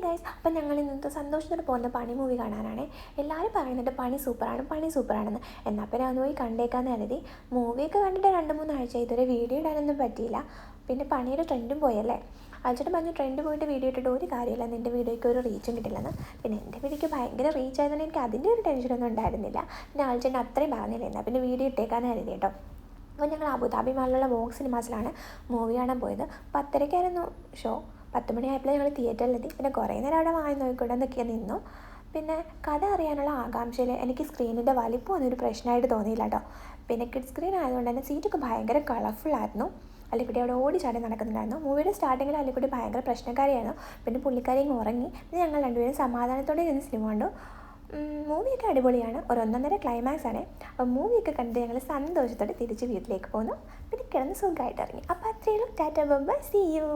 Guys, അപ്പം ഞങ്ങൾ ഇന്നത്തെ സന്തോഷത്തോടെ പോകുന്ന പണി മൂവി കാണാനാണ്. എല്ലാവരും പറയുന്നുണ്ട് പണി സൂപ്പറാണെന്ന്. എന്നാൽ പിന്നെ അന്ന് പോയി കണ്ടേക്കാന്ന് കരുതി. മൂവിയൊക്കെ കണ്ടിട്ട് 2-3 ആഴ്ച ഇതുവരെ വീഡിയോ ഇടാനൊന്നും പറ്റിയില്ല. പിന്നെ പണിയുടെ ട്രെൻഡും പോയല്ലേ. അയച്ചിട്ട് പറഞ്ഞു ട്രെൻഡ് പോയിട്ട് വീഡിയോ ഇട്ടിട്ട് ഒരു കാര്യമില്ല, നിൻ്റെ വീഡിയോയ്ക്ക് ഒരു റീച്ചും കിട്ടില്ലെന്ന്. പിന്നെ എൻ്റെ വീഡിയോയ്ക്ക് ഭയങ്കര റീച്ച് ആയതുകൊണ്ട് എനിക്ക് അതിൻ്റെ ഒരു ടെൻഷനൊന്നും ഉണ്ടായിരുന്നില്ല. പിന്നെ ആഴ്ചേൻ്റെ അത്രയും പറഞ്ഞില്ല, എന്നാൽ പിന്നെ വീഡിയോ ഇട്ടേക്കാന്ന് കരുതി കേട്ടോ. അപ്പോൾ ഞങ്ങൾ അബുദാബി മാളിലുള്ള വോഗ് സിനിമാസിലാണ് മൂവി കാണാൻ പോയത്. 10:30-ആയിരുന്നു ഷോ. 10 മണിയായപ്പോൾ ഞങ്ങൾ തിയേറ്ററിലെത്തി. പിന്നെ കുറേ നേരം അവിടെ വാങ്ങി നോക്കിക്കൊണ്ട് നിൽക്കാൻ നിന്നു. പിന്നെ കഥ അറിയാനുള്ള ആകാംക്ഷയിൽ എനിക്ക് സ്ക്രീനിൻ്റെ വലിപ്പം ഒരു പ്രശ്നമായിട്ട് തോന്നിയില്ല കേട്ടോ. പിന്നെ കിഡ് സ്ക്രീൻ ആയതുകൊണ്ട് തന്നെ സീറ്റൊക്കെ ഭയങ്കര കളർഫുള്ളായിരുന്നു. അല്ലിക്കുട്ടി അവിടെ ഓടിച്ചാടി നടക്കുന്നുണ്ടായിരുന്നു. മൂവിയുടെ സ്റ്റാർട്ടിങ്ങിൽ അല്ലിക്കുട്ടി ഭയങ്കര പ്രശ്നക്കാരിയായിരുന്നു. പിന്നെ പുള്ളിക്കാരിയും ഉറങ്ങി. പിന്നെ ഞങ്ങൾ രണ്ടുപേരും സമാധാനത്തോടെ ഇരുന്ന് സിനിമ കണ്ടു. മൂവിയൊക്കെ അടിപൊളിയാണ്. ഒരു 1.5 ക്ലൈമാക്സ് ആണ്. അപ്പോൾ മൂവിയൊക്കെ കണ്ടിട്ട് ഞങ്ങൾ സന്തോഷത്തോടെ തിരിച്ച് വീട്ടിലേക്ക് പോന്നു. പിന്നെ കിടന്ന് സുഖമായിട്ട് ഇറങ്ങി. അപ്പോൾ അത്രയേ ഉള്ളൂ. Tata bye bye, see U.